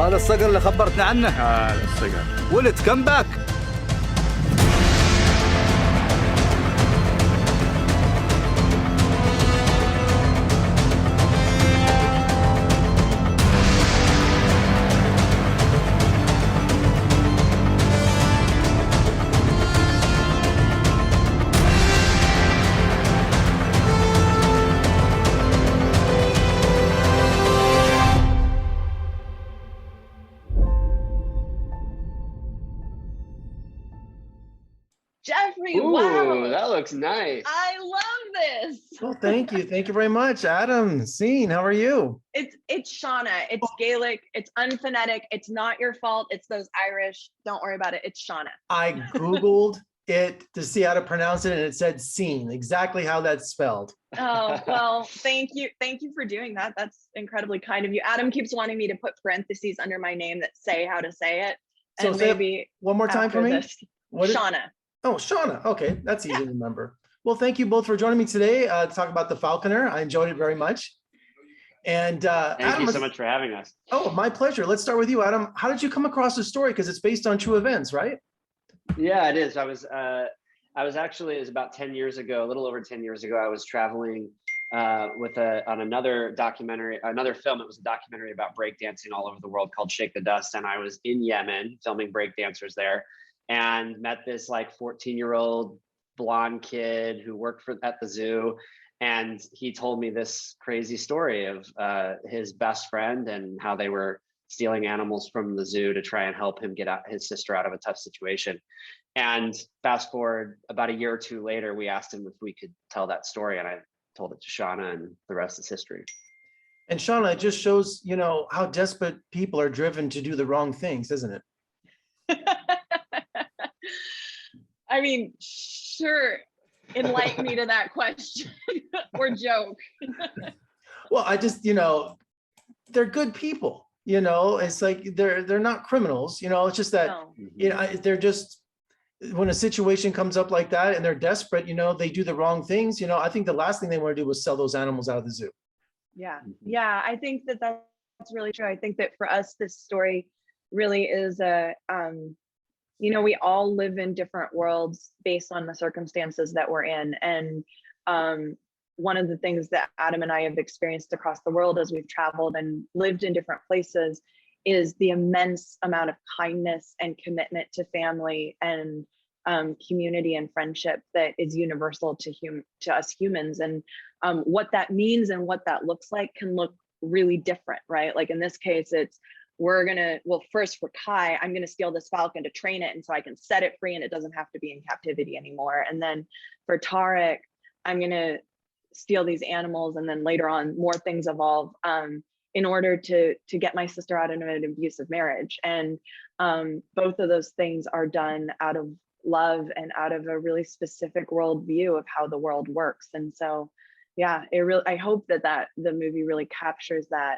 وهذا الصقر اللي خبرتنا عنه. الصقر. ولد كم باك. Jeffrey, Ooh, wow. that looks nice. I love this. Well, thank you. Thank you very much. Adam, Seanne, how are you? It's Shauna. It's Gaelic. It's unphonetic. It's not your fault. It's those Irish. Don't worry about it. It's Shauna. I Googled it to see how to pronounce it, and it said Seanne, exactly how that's spelled. Oh, well, thank you. Thank you for doing that. That's incredibly kind of you. Adam keeps wanting me to put parentheses under my name that say how to say it. So And say maybe one more time for me. What is- Shauna. Oh, Shauna. Okay, that's easy to remember. Well, thank you both for joining me today to talk about the Falconer. I enjoyed it very much. And Thank Adam, you so much for having us. Oh, my pleasure. Let's start with you, Adam. How did you come across the story? Because it's based on true events, right? Yeah, it is. I was actually, it was about 10 years ago, a little over 10 years ago, I was traveling on another documentary, another film. It was a documentary about breakdancing all over the world called Shake the Dust. And I was in Yemen filming breakdancers there and met this like 14-year-old blonde kid who worked at the zoo. And he told me this crazy story of his best friend and how they were stealing animals from the zoo to try and help him get his sister out of a tough situation. And fast forward about a year or two later, we asked him if we could tell that story, and I told it to Shauna, and the rest is history. And Shauna, it just shows, you know, how desperate people are driven to do the wrong things, isn't it? I mean, sure. Enlighten me to that question or joke. Well, I just, you know, they're good people, you know, it's like they're not criminals, you know, it's just that, No. you know, they're just, when a situation comes up like that and they're desperate, you know, they do the wrong things, you know, I think the last thing they want to do was sell those animals out of the zoo. Yeah. Yeah. I think that that's really true. I think that for us, this story really is you know, we all live in different worlds based on the circumstances that we're in. And one of the things that Adam and I have experienced across the world as we've traveled and lived in different places is the immense amount of kindness and commitment to family and community and friendship that is universal to us humans. And what that means and what that looks like can look really different, right? Like in this case, it's first for Kai, I'm gonna steal this falcon to train it, and so I can set it free and it doesn't have to be in captivity anymore. And then for Tarek, I'm gonna steal these animals, and then later on more things evolve in order to get my sister out of an abusive marriage. And both of those things are done out of love and out of a really specific worldview of how the world works. And so, yeah, I hope that the movie really captures that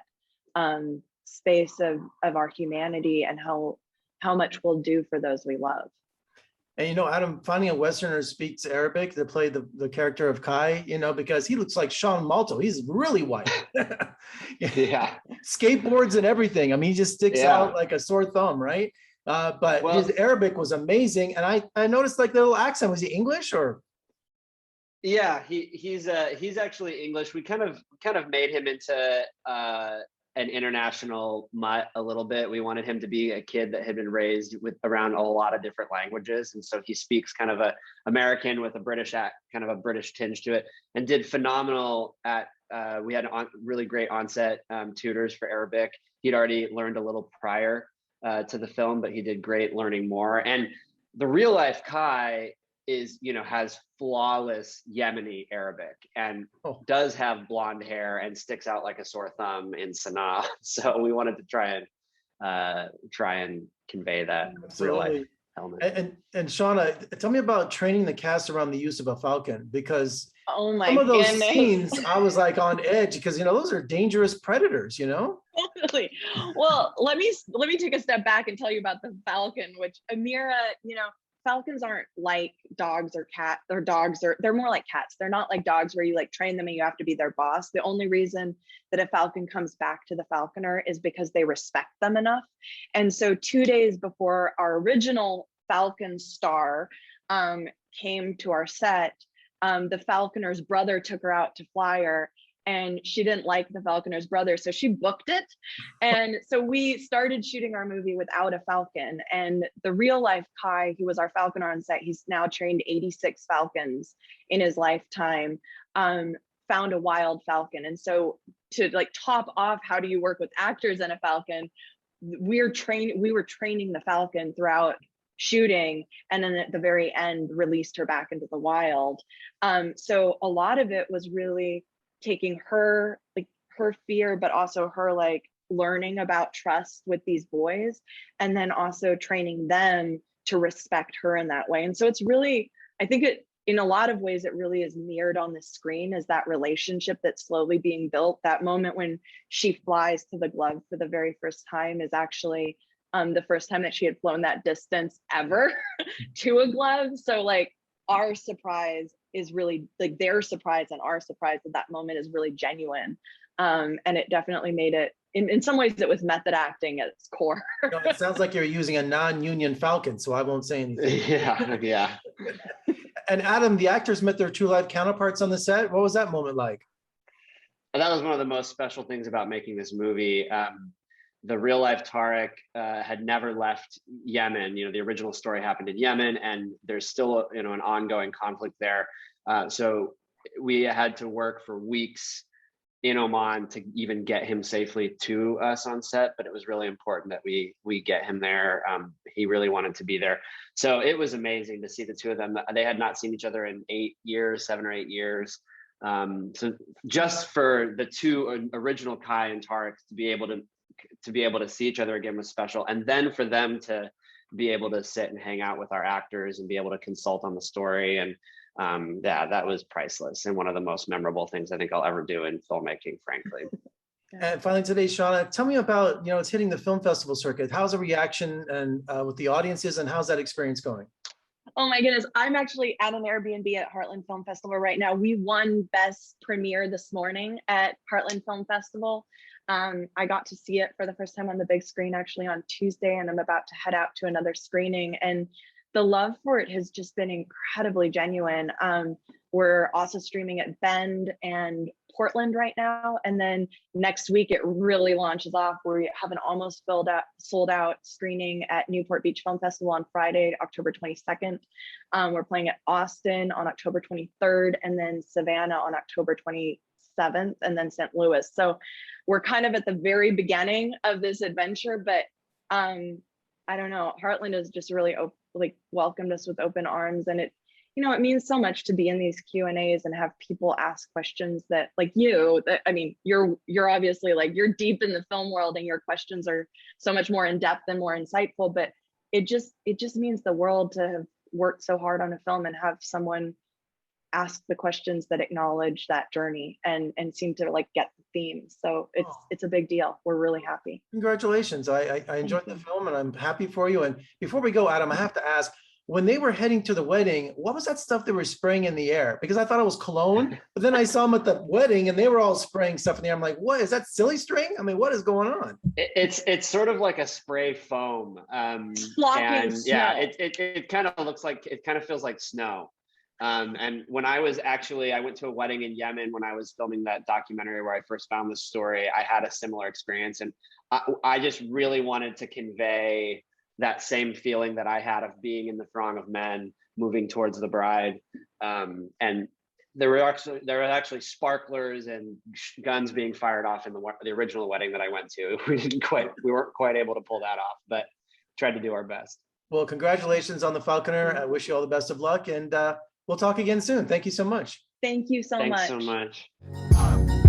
space of our humanity and how much we'll do for those we love. And, you know, Adam, finding a Westerner speaks Arabic to play the character of Kai, you know, because he looks like Sean Malto. He's really white. Yeah. Skateboards and everything. I mean, he just sticks out like a sore thumb, right? But his Arabic was amazing. And I noticed like the little accent. Was he English or? Yeah, he's actually English. We kind of made him into an international mutt a little bit. We wanted him to be a kid that had been raised around a lot of different languages, and so he speaks kind of a American with a British kind of a British tinge to it, and did phenomenal at. We had really great onset tutors for Arabic. He'd already learned a little prior to the film, but he did great learning more. And the real life Kai is, you know, has flawless Yemeni Arabic and does have blonde hair and sticks out like a sore thumb in Sana'a. So we wanted to try and convey that real life element. And Shauna, tell me about training the cast around the use of a falcon, because some of those scenes I was like on edge, because, you know, those are dangerous predators, you know? Totally. Well, let me take a step back and tell you about the falcon, which Amira, you know, falcons aren't like dogs or cats, or they're more like cats. They're not like dogs where you like train them and you have to be their boss. The only reason that a falcon comes back to the falconer is because they respect them enough. And so 2 days before our original falcon star came to our set, the falconer's brother took her out to fly her, and she didn't like the falconer's brother, so she booked it. And so we started shooting our movie without a falcon. And the real life Kai, who was our falconer on set, he's now trained 86 falcons in his lifetime, found a wild falcon. And so to like top off, how do you work with actors and a falcon? We were training the falcon throughout shooting, and then at the very end released her back into the wild. So a lot of it was really taking her, like her fear, but also her like learning about trust with these boys, and then also training them to respect her in that way. And so it's really, I think it, in a lot of ways, it really is mirrored on the screen as that relationship that's slowly being built. That moment when she flies to the glove for the very first time is actually the first time that she had flown that distance ever to a glove. So like our surprise is really like their surprise, and our surprise at that moment is really genuine. And it definitely made it, in some ways it was method acting at its core. No, it sounds like you're using a non-union falcon, so I won't say anything. Yeah. And Adam, the actors met their true life counterparts on the set. What was that moment like? That was one of the most special things about making this movie. The real life Tarek had never left Yemen. You know, the original story happened in Yemen, and there's still, you know, an ongoing conflict there. So we had to work for weeks in Oman to even get him safely to us on set. But it was really important that we get him there. He really wanted to be there. So it was amazing to see the two of them. They had not seen each other in 7 or 8 years. So just for the two original Kai and Tarek to be able to see each other again was special. And then for them to be able to sit and hang out with our actors and be able to consult on the story. And yeah, that was priceless, and one of the most memorable things I think I'll ever do in filmmaking, frankly. And finally today, Seanne, tell me about, you know, it's hitting the film festival circuit. How's the reaction and with the audiences, and how's that experience going? Oh my goodness, I'm actually at an Airbnb at Heartland Film Festival right now. We won Best Premiere this morning at Heartland Film Festival. I got to see it for the first time on the big screen actually on Tuesday, and I'm about to head out to another screening. And the love for it has just been incredibly genuine. We're also streaming at Bend and Portland right now. And then next week, it really launches off. We have an almost sold out screening at Newport Beach Film Festival on Friday, October 22nd. We're playing at Austin on October 23rd, and then Savannah on October 27th, and then St. Louis. So we're kind of at the very beginning of this adventure, but I don't know, Heartland has just really welcomed us with open arms. And it, you know, it means so much to be in these Q&As and have people ask questions that, like you, that, I mean, you're obviously like, you're deep in the film world and your questions are so much more in depth and more insightful, but it just means the world to have worked so hard on a film and have someone ask the questions that acknowledge that journey and seem to like get the themes. So it's a big deal. We're really happy. Congratulations. I enjoyed the film, and I'm happy for you. And before we go, Adam, I have to ask, when they were heading to the wedding, what was that stuff they were spraying in the air? Because I thought it was cologne, but then I saw them at the wedding and they were all spraying stuff in the air. I'm like, what is that, silly string? I mean, what is going on? It's sort of like a spray foam. Flopping snow. Yeah, it kind of looks like, it kind of feels like snow. And when I went to a wedding in Yemen when I was filming that documentary where I first found this story. I had a similar experience, and I just really wanted to convey that same feeling that I had of being in the throng of men moving towards the bride. And there were actually sparklers and guns being fired off in the original wedding that I went to. We weren't quite able to pull that off, but tried to do our best. Well, congratulations on the Falconer. I wish you all the best of luck, and we'll talk again soon. Thank you so much. Thank you so much. Thanks so much.